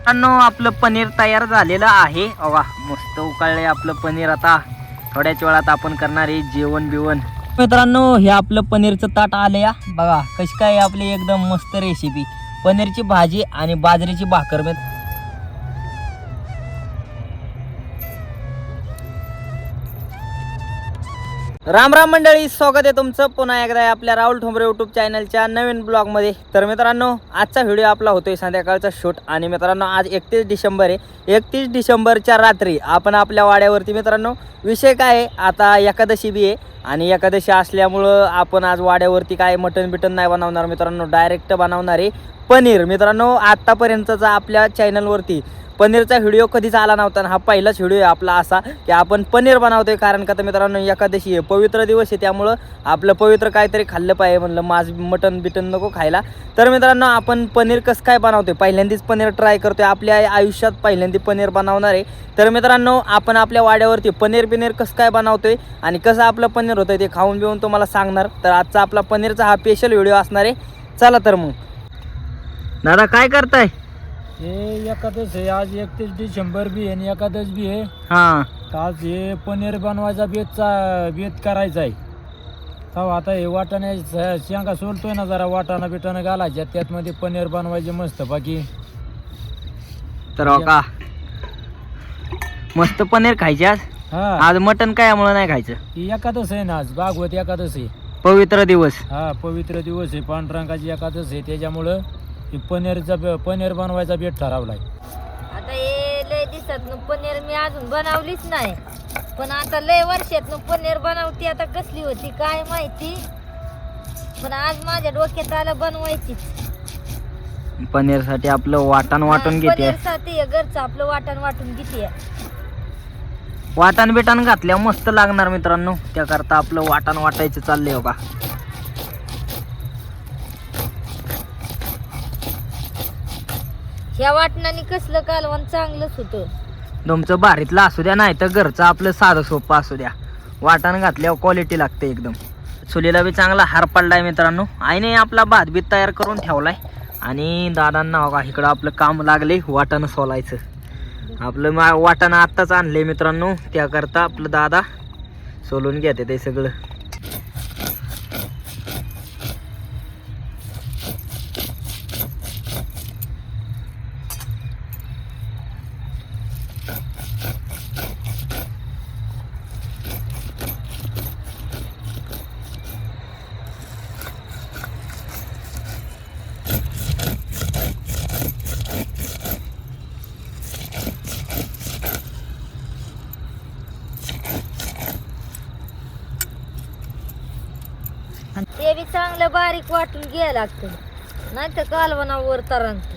मित्रांनो आपलं पनीर तयार झालेलं आहे. वा मस्त उकळले आपलं पनीर. आता थोड्याच वेळात आपण करणार आहे जेवण बिवण. मित्रांनो हे आपलं पनीरचं ताट आले या बघा कशी काय आपली एकदम मस्त रेसिपी. पनीरची भाजी आणि बाजरीची भाकर. राम राम मंडळी, स्वागत आहे तुमचं पुन्हा एकदा आपल्या राहुल ठोंबरे यूट्यूब चॅनलच्या नवीन ब्लॉगमध्ये. तर मित्रांनो आजचा व्हिडिओ आपला होतोय संध्याकाळचा शूट. आणि मित्रांनो आज 31 डिसेंबर आहे. 31 डिसेंबरच्या रात्री आपण आपल्या वाड्यावरती मित्रांनो विषय काय आहे, आता एकादशी बी आहे आणि एकादशी असल्यामुळं आपण आज वाड्यावरती काय मटन बिटन नाही बनवणार मित्रांनो, डायरेक्ट बनवणार आहे पनीर. मित्रांनो आत्तापर्यंतचा आपल्या चॅनलवरती पनीरचा व्हिडिओ कधीच आला नव्हता आणि हा पहिलाच व्हिडिओ आहे आपला असा की आपण पनीर बनवतोय. कारण का तर मित्रांनो एकादशी आहे, पवित्र दिवस आहे, त्यामुळं आपलं पवित्र काहीतरी खाल्लं पाहिजे म्हणलं, मांस मटन बिटन नको खायला. तर मित्रांनो आपण पनीर कसं काय बनवतोय, पहिल्यांदाच पनीर ट्राय करतोय, आपल्या आयुष्यात पहिल्यांदा पनीर बनवणार आहे. तर मित्रांनो आपण आपल्या वाड्यावरती पनीर कसं काय बनवतोय आणि कसं आपलं पनीर होतंय ते खाऊन बिऊन तुम्हाला सांगणार. तर आजचा आपला पनीरचा हा स्पेशल व्हिडिओ असणार आहे. चला तर मग दादा काय करताय? हे एकादश आहे, आज 31 डिसेंबर बी आहे आणि एकादश बी आहे. आज हे पनीर बनवायचा बेत करायचा आहे. हो आता हे वाटाणे शेंगा सोलतोय ना, जरा वाटाणा बिटाणा घालायच्या त्यात मध्ये पनीर बनवायचे मस्त बाकी. तर का मस्त पनीर खायचे आज. आज मटन काय नाही खायचं. ही एकादश आहे ना, आज भागवत एकादश आहे, पवित्र दिवस. पवित्र दिवस आहे, पांडुरंगाची एकादश आहे, त्याच्यामुळं पनीर बनवायचा बेट ठरवलाय. आता हे लय दिसत पनीर मी अजून बनवलीच नाही, पण आता लय वर्षात पनीर बनवती. आता कसली होती काय माहिती, पण आज माझ्या डोक्यात आलं बनवायची. पनीर साठी आपलं वाटण वाटून घेते. पनीर साठी घरचं आपलं वाटण वाटून घेते. वाटण बिटण घातल्या मस्त लागणार मित्रांनो, त्याकरता आपलं वाटण वाटायचं चाललंय बघा. ह्या वाटणाने कसलं कालवण चांगलंच होतं. तुमचं भारीतलं असू द्या नाही तर घरचं आपलं साधं सोपं असू द्या, वाटण घातल्यावर क्वालिटी लागते एकदम. चुलीला बी चांगला हार पडलाय मित्रांनो. आईने आपला भात बीत तयार करून ठेवलाय आणि दादांना बघा इकडं आपलं काम लागले वाटण सोलायचं. आपलं वाटण आत्ताच आणले मित्रांनो, त्याकरता आपलं दादा सोलून घेते ते सगळं. ते बी चांगलं बारीक वाटून घ्यायला लागतं, नाही तर कालवणावर तरंगत.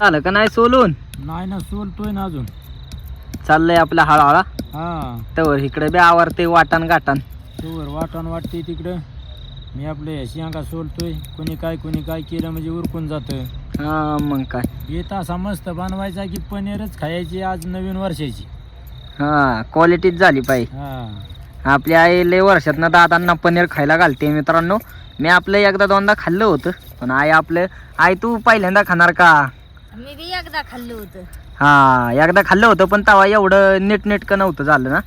आलं का नाही सोलून? नाही ना, सोलतोय ना अजून, चाललंय आपला हळूहळा. तर इकडे बी आवरते वाटण गाटण. तोवर वाटण वाटते तिकडं, मी आपले शेंगा सोलतोय. कोणी काय केलं म्हणजे उरकून जातं. मग काय येत असा मस्त बनवायचा की पनीरच खायची आज नवीन वर्षाची. क्वालिटीच झाली पाहिजे. आपल्या आई लय वर्षात ना दादांना पनीर खायला घालते मित्रांनो. मी आपलं एकदा दोनदा खाल्लं होतं, पण आई तू पहिल्यांदा खाणार का? मी बी एकदा खाल्लं होतं. एकदा खाल्लं होतं, पण तवा एवढं नीटनेटकं नव्हतं झालं ना.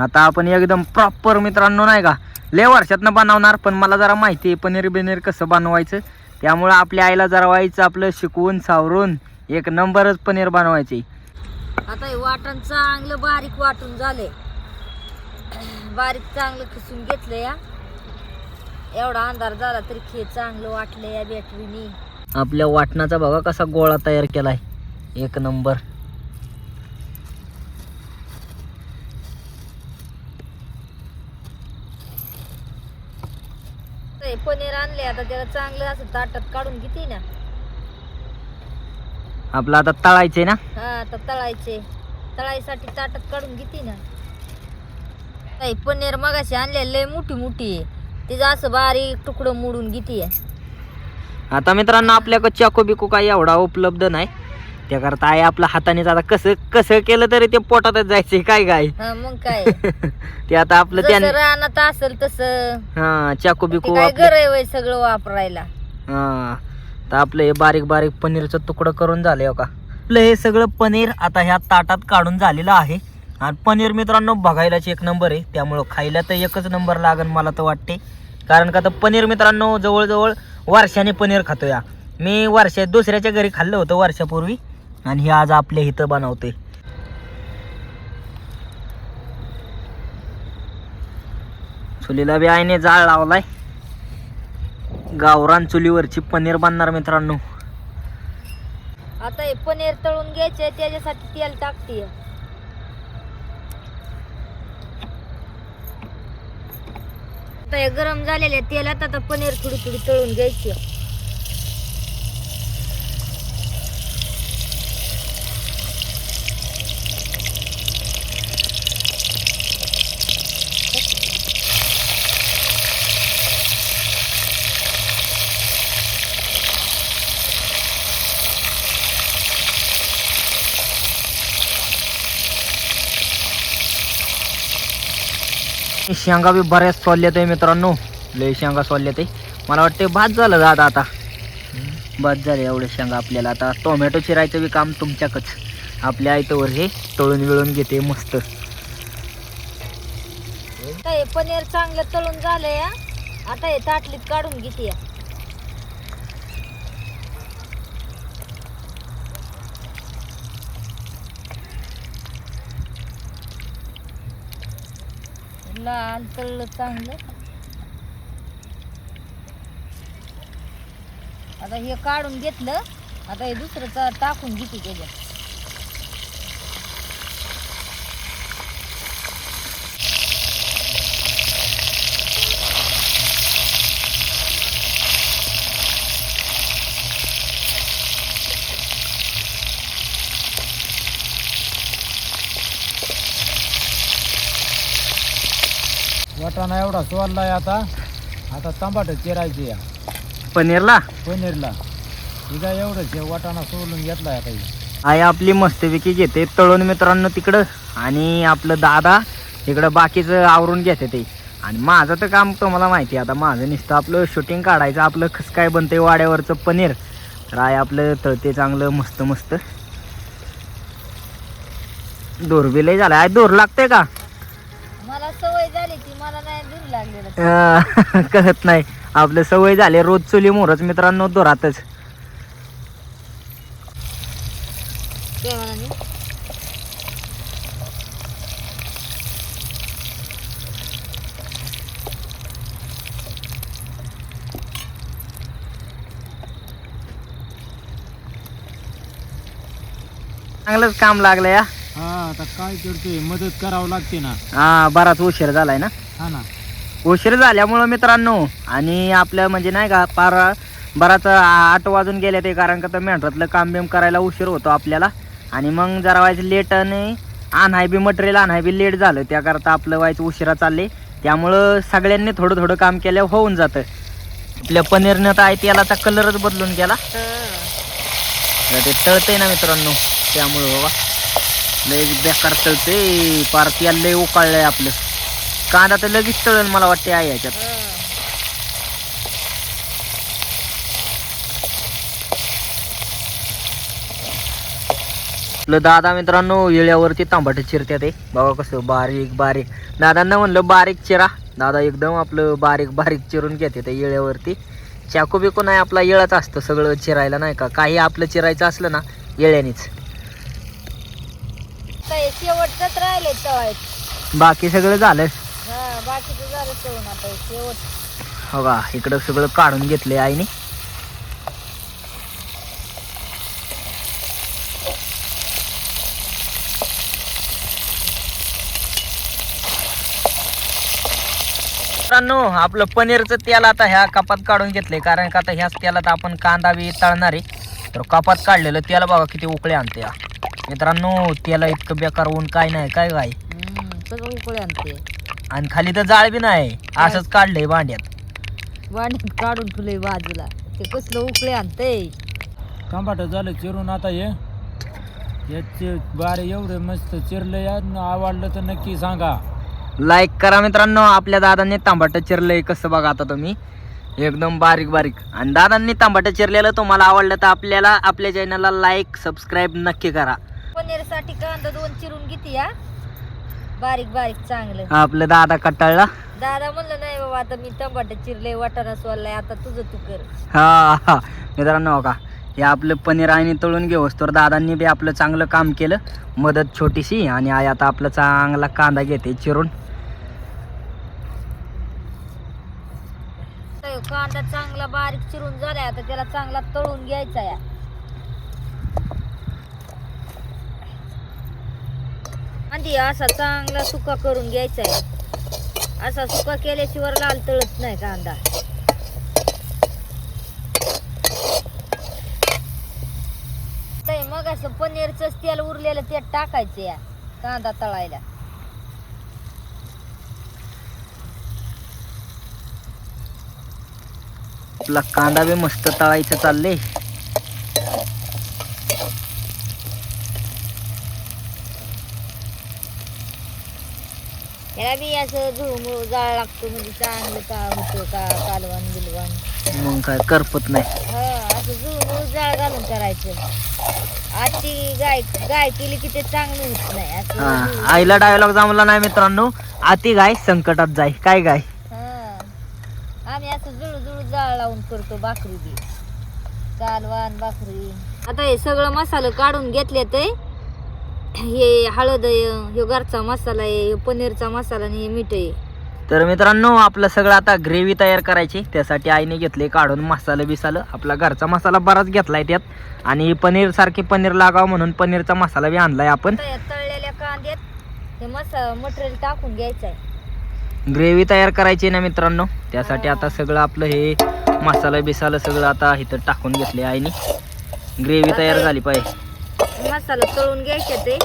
आता आपण एकदम प्रॉपर मित्रांनो नाही का लय वर्षातनं बनवणार. पण मला जरा माहिती आहे पनीर बिनीर कसं बनवायचं, त्यामुळं आपल्या आईला जरा व्हायचं आपलं शिकवून सावरून एक नंबरच पनीर बनवायचे. आता हे वाटण चांगलं बारीक वाटून झाले, बारीक चांगलं खिसून घेतलं. या एवढा अंधार झाला तरी खे चांगलं वाटलं या बॅटरीनी. आपल्या वाटणाचा बघा कसा गोळा तयार केलाय, एक नंबर. पनीर आणले, आता त्याला चांगलं असं ताटात काढून घेते ना. आपलं आता तळायचे ना. आता तळायसाठी ताटात काढून घेते ना. पनीर मगाशी आणले लय मोठी आहे, तिचं असं बारीक तुकडं मोडून घेते. आता मित्रांनो आपल्याकडे चाकू बिकू काही एवढा उपलब्ध नाही, त्याकरता आई आपल्या हातानेच आता कसं कसं केलं तरी ते पोटातच जायचंय काय काय हा मग काय ते आता आपलं जसं त्याने रानात असेल तसं हा चाकू ते बिकू काय आपलं- गरज आहे सगळं वापरायला. हा तर आपलं हे बारीक बारीक पनीरचं तुकडं करून झालंय का. आपलं हे सगळं पनीर आता ह्या ताटात काढून झालेलं आहे. आणि पनीर मित्रांनो बघायलाच एक नंबर आहे, त्यामुळं खायला तर एकच नंबर लागन मला तर वाटते. कारण का तर पनीर मित्रांनो जवळजवळ वर्षाने पनीर खातो या. मी दुसऱ्याच्या घरी खाल्लं होतं वर्षापूर्वी आणि हे आज आपल्या इथं बनवते. चुलीला बी आईने जाळ लावलाय. गावरान चुलीवरची पनीर बनणार मित्रांनो. आता हे पनीर तळून घ्यायचे त्याच्यासाठी तेल टाकते. आता हे गरम झालेल्या तेलात आता पनीर थोडी थोडी तळून घ्यायची. शेंगा बी बऱ्याच सोलल्यात आहे मित्रांनो, लय शेंगा सोलल्यात आहे. मला वाटते भात झालं दादा, आता भात झाले एवढे शेंगा. आपल्याला आता टोमॅटो चिरायचं बी काम तुमच्याकच. आपल्या आयतवर हे तळून विळून घेते मस्त. आता हे पनीर चांगलं तळून झालंय. आता हे ताटलीत काढून घेते. लाल तळलं चांगलं. आता हे काढून घेतलं. आता हे दुसरं टाकून घेते त्याच्यात. वाटाणा एवढा सोललाय. आता टमाटर चिरायचे या पनीरला पनीरला. तुझा एवढंच वाटाणा सोलून घेतलाय. आता आई आपली मस्तपैकी घेते तळून मित्रांनो तिकडं, आणि आपलं दादा इकडं बाकीचं आवरून घेते ते. आणि माझं तर काम तुम्हाला माहिती आहे, आता माझं नुसतं आपलं शूटिंग काढायचं. आपलं कसं काय बनतंय वाड्यावरचं पनीर. तर आई आपलं तळते चांगलं मस्त मस्त. दोर बी लय झालं. आई दोर लागतंय का? मला सवय झाली ती, मला नाही दूर लागलेलं. कळत नाही. आपलं सवय झाली रोज चुली मोरच मित्रांनो दोरातच. चांगलंच काम लागलं या. हा आता काय करतोय, मदत करावं लागते ना. हा बराच उशीर झालाय ना. हा ना. उशीर झाल्यामुळं मित्रांनो, आणि आपलं म्हणजे नाही का पार बराच 8 वाजून गेले ते. कारण का तर मेंढरातलं काम बिम करायला उशीर होतो आपल्याला. आणि मग जरा व्हायचं लेट, आणि आणाय बी मटेरियल आणाय बी लेट झालं. त्याकरता आपलं व्हायचं उशिरा चालले. त्यामुळं सगळ्यांनी थोडं थोडं काम केल्यावर होऊन जातं. आपल्या पनीरनं तर आहे तेलाचा कलरच बदलून गेला. ते तळतंय ना मित्रांनो, त्यामुळं बाबा लय बेकार तळते. पार तेल लय उकाळलंय आपलं. कांदा तर लगेच तळेल मला वाटते आहे याच्यात. आपलं दादा मित्रांनो येळ्यावरती तांबाटे चिरत्यात आहे बघा कसं बारीक बारीक. दादांना म्हणलं बारीक चिरा, दादा एकदम आपलं बारीक बारीक चिरून घेते त्या येळ्यावरती. चाकू बिकू नाही, आपला येळाच असतं सगळं चिरायला नाही का. काही आपलं चिरायचं असलं ना येळ्यानीच. शेवटच राहिले तळायचं, बाकी सगळं झालं. बाकीचं झालं तळून. आता शेवट हो का, इकडं सगळं काढून घेतलंय आईने. मित्रांनो आपलं पनीरचं तेल आता ह्या कपात काढून घेतलंय. कारण का आता ह्याच तेलात आपण कांदा बी तळणार आहे. तर कपात काढलेलं तेल बघा किती उकळे आणते मित्रांनो. तेला इतकं बेकार ऊन काय नाही काय काय सगळं उकळे आणते. आणि खाली तर जाळ बी नाही, असंच काढलंय भांड्यात. वाढीत काढून ठेवलंय बाजूला. ते कसलं उकळे आणते. टमाटर झालं चिरून. आता हे याचे बारे एवढे मस्त चिरले आवडलं तर नक्की सांगा. लाईक करा मित्रांनो. आपल्या दादांनी तांबट चिरलंय कसं बघा आता तुम्ही, एकदम बारीक बारीक. आणि दादांनी तांबट चिरलेलं तुम्हाला आवडलं तर आपल्या चॅनलला लाईक सबस्क्राईब नक्की करा. पनीर साठी कांदा 2 चिरून घेते या बारीक बारीक चांगलं. आपलं दादा कटाळला. दादा म्हणलं नाही बाबा आता मी टमाटर चिरले वाटाणा सोललाय आता तुझं तू कर. हा मित्रांनो का हे आपलं पनीर आणि तळून घेऊस तर दादांनी बी आपलं चांगलं काम केलं, मदत छोटीशी. आणि आई आता आपला चांगला कांदा घेते चिरून. कांदा चांगला बारीक चिरून झालाय आता त्याला चांगला तळून घ्यायचा या. आणि असा चांगला सुका करून घ्यायचा आहे. असा सुका केल्याशिवाय लाल तळत नाही कांदा. मग असं पनीरच तेल उरलेलं ते टाकायचं या कांदा तळायला. आपला कांदा बी मस्त तळायचं चाललंय. याला बी असं झुळमुळ जाळ लागतो म्हणजे चांगलं का होतं का कालवण बिलवण. मग काय करपत नाही. हा असं झुळमुळ जाळ घालून करायचं. आधी गाय केली की ते चांगलं होत नाही असं. आईला डायलॉग जमला नाही मित्रांनो, आती गाय संकटात जाय. काय गाय आम्ही असं जुळू जाळ लावून करतो भाकरी बी, कालवण भाकरी. आता हे सगळं मसाला काढून घेतले ते. हे हळद आहे, हे घरचा मसाला आहे, हे पनीरचा मसाला आणि हे मीठ आहे. तर मित्रांनो आपलं सगळं आता ग्रेव्ही तयार करायची, त्यासाठी आईने घेतले काढून मसाला बिसाला. आपला घरचा मसाला बराच घेतलाय त्यात. आणि पनीर सारखे पनीर लागावं म्हणून पनीरचा मसाला बी आणलाय आपण. तळलेल्या कांद्यात हे मटेरियल टाकून घ्यायचं आहे. ग्रेव्ही तयार करायची ना मित्रांनो, त्यासाठी आता सगळं आपलं हे मसाला बिसाला सगळं आता इथं टाकून घेतले आईने. ग्रेव्ही तयार झाली पाहिजे. मसाला तळून घ्यायचे ते.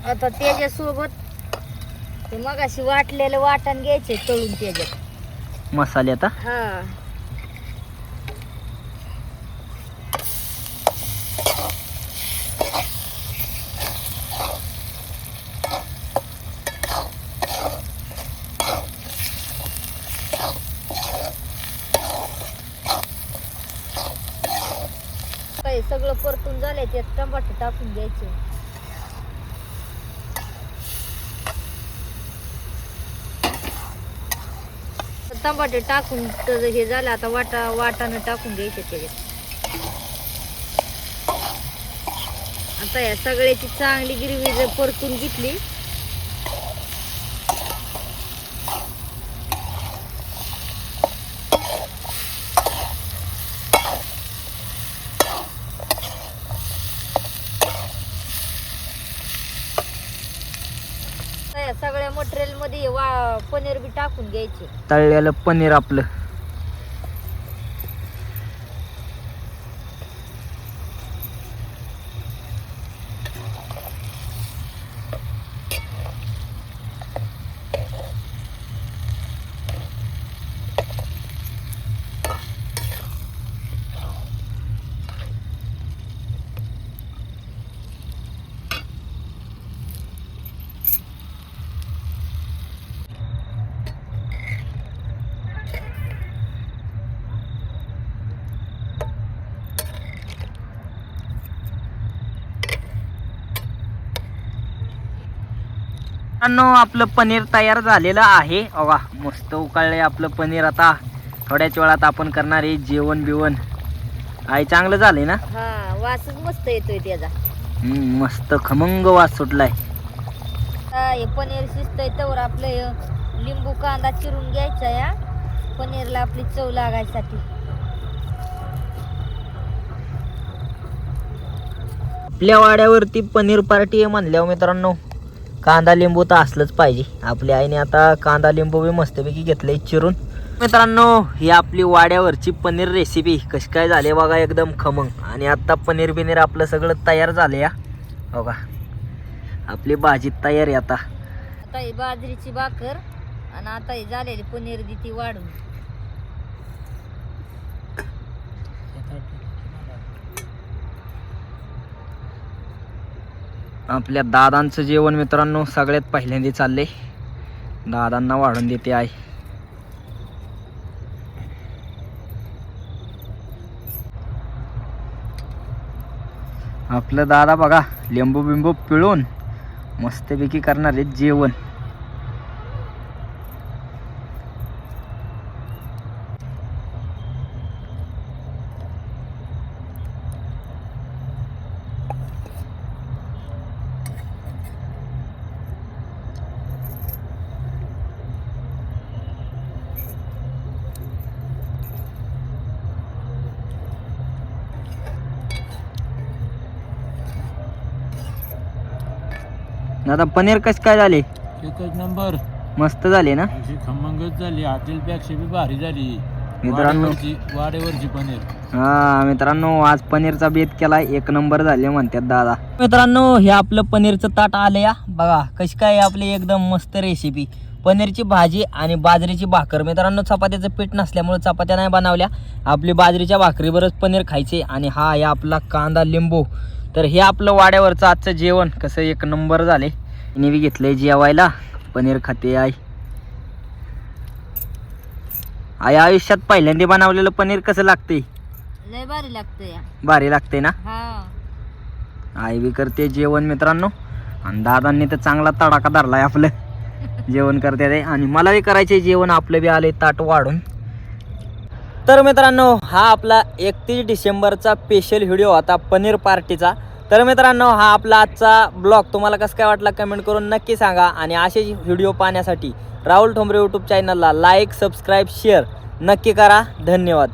आता त्याच्यासोबत ते मगाशी वाटलेलं वाटण घ्यायचे तळून त्याच्यात मसाले आता. हा सगळं परतून झालंय त्यात टमाटर टाकून घ्यायचे. टमाटे टाकून हे झालं आता वाटाणं टाकून घ्यायचे त्याच्यात. आता या सगळ्याची चांगली ग्रेव्ही जर परतून घेतली सगळ्या मटेरियल मध्ये पनीर बी टाकून घ्यायचे. तळलेलं पनीर आपलं. आपलं पनीर तयार झालेलं आहे. बघा मस्त उकळले आपलं पनीर. आता थोड्याच वेळात आपण करणार आहे जेवण बिवण. आई चांगलं झालंय ना. हा वासच मस्त येतोय त्याचा. मस्त खमंग वास सुटलाय. हे पनीर शिजतंय तवर आपलं लिंबू कांदा चिरून घ्यायचा या पनीरला आपली चव लागायसाठी. आपल्या वाड्यावरती पनीर पार्टी आहे म्हणल्यावर मित्रांनो कांदा लिंबू तर असलंच पाहिजे. आपल्या आईने आता कांदा लिंबू बी मस्तपैकी घेतलंय चिरून. मित्रांनो ही आपली वाड्यावरची पनीर रेसिपी कशी काय झाली बघा, एकदम खमंग. आणि आता पनीर बिनीर आपलं सगळं तयार झालं या बघा. आपली भाजी तयार आहे आता. आता ही बाजरीची भाकर आणि आता ही झालेली पनीर दी ती वाढून. आपल्या दादांचं जेवण मित्रांनो सगळ्यात पहिल्यांदा चालले. दादांना वाढून देते आहे. आपलं दादा बघा लिंबू बिंबू पिळून मस्तपैकी करणार आहे जेवण. दादा पनीर कसं काय झाले? एकच नंबर, मस्त झाले ना? अशी खमंगच झाली, हॉटेलपेक्षा बी भारी झाली मित्रांनो. वाड्यावरची पनीर. हा मित्रांनो आज पनीरचा बेत केलाय, एक नंबर झाले म्हणतात दादा. मित्रांनो हे आपलं पनीरचं ताट आलं या बघा. कशी काय आपली एकदम मस्त रेसिपी. पनीरची भाजी आणि बाजरीची भाकर. मित्रांनो चपात्याचं पीठ नसल्यामुळे चपात्या नाही बनवल्या. आपली बाजरीच्या भाकरीवरच पनीर खायचे. आणि हा या आपला कांदा लिंबू. तर हे आपलं वाड्यावरचं आजचं जेवण कसं एक नंबर झाले. मी बी घेतलंय जेवायला. पनीर खाते आई. आई आयुष्यात पहिल्यांदा बनवलेलं पनीर कसं लागते? लय भारी लागतं या. भारी लागते ना? हा आई बी करते जेवण मित्रांनो. आणि दादांनी तर चांगला तडाखा धरलाय आपलं जेवण करते ते. आणि मला बी करायचे जेवण. आपलं बी आले ताट वाढून. तर मित्रांनो हा आपला 31 डिसेंबरचा स्पेशल व्हिडिओ होता पनीर पार्टीचा. तर मित्रांनो हा आपला आजचा ब्लॉग तुम्हाला कसं काय वाटला कमेंट करून नक्की सांगा. आणि असे व्हिडिओ पाहण्यासाठी राहुल ठोंबरे यूट्यूब चॅनलला लाईक सबस्क्राईब शेअर नक्की करा. धन्यवाद.